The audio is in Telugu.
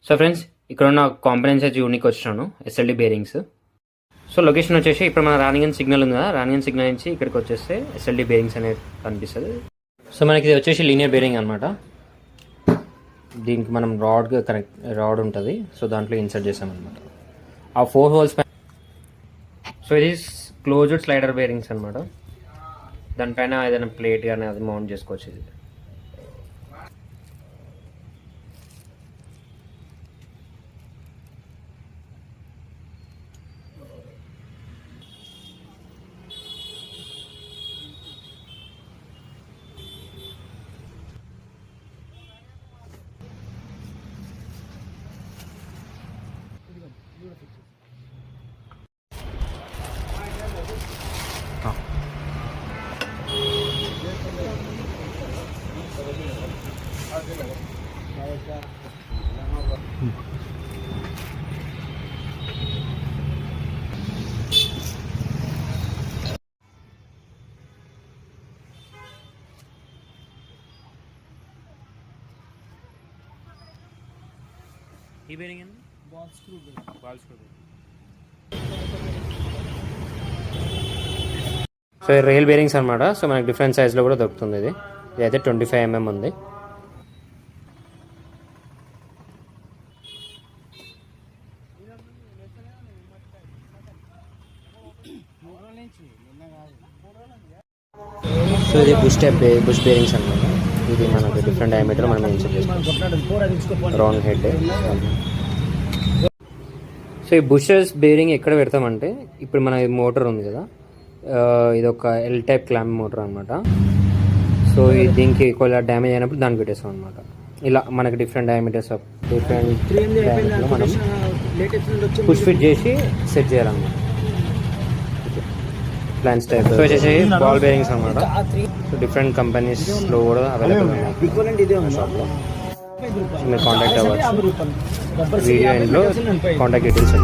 సో ఫ్రెండ్స్, ఇక్కడ ఉన్న కాంపనెంట్స్ అయితే యూనిక్ వచ్చినాను, ఎస్ఎల్డి బేరింగ్స్. సో లొకేషన్ వచ్చేసి ఇప్పుడు మన రాణిగంజ్ సిగ్నల్ ఉంది కదా, రాణిగంజ్ సిగ్నల్ నుంచి ఇక్కడికి వచ్చేస్తే ఎస్ఎల్డి బేరింగ్స్ అనేది కనిపిస్తుంది. సో మనకి ఇది వచ్చేసి లీనియర్ బేరింగ్ అనమాట. దీనికి మనం రాడ్ ఉంటుంది, సో దాంట్లో ఇన్సర్ట్ చేసామన్నమాట ఆ 4 హోల్స్. సో ఇది క్లోజ్డ్ స్లైడర్ బేరింగ్స్ అనమాట. దానిపైన ఏదైనా ప్లేట్ కానీ అది మౌంట్ చేసుకోవచ్చు. ఇది ఈ బేరింగ్ అండి ball screw bearing. So rail bearings అనమాట. సో మనకి డిఫరెంట్ సైజ్లో కూడా దొరుకుతుంది. ఇది అయితే 25 mm ఉంది. సో ఇది బుష్ బేరింగ్స్ అనమాట. ఇది మనకు డిఫరెంట్ డయామీటర్ మనం ఇన్సర్ట్ చేసుకోవాలి, రౌండ్ హెడ్. సో ఈ బుషెస్ బేరింగ్ ఎక్కడ పెడతామంటే, ఇప్పుడు మన మోటార్ ఉంది కదా, ఇది ఒక ఎల్ టైప్ క్లాంప్ మోటార్ అనమాట. సో దీనికి ఎక్కువ డ్యామేజ్ అయినప్పుడు దానికి పెట్టేస్తాం అనమాట. ఇలా మనకి డిఫరెంట్ డయామీటర్స్ మనం పుష్ ఫిట్ చేసి సెట్ చేయాలన్నమాట. Plans type. సో వచ్చేసి బాల్ బేరింగ్స్ అనమాట. సో డిఫరెంట్ కంపెనీస్లో కూడా అవైలబుల్ ఉన్నాయి షాప్లో. మీరు కాంటాక్ట్ అవ్వచ్చు. వీడియో ఎండ్లో కాంటాక్ట్ డీటెయిల్స్.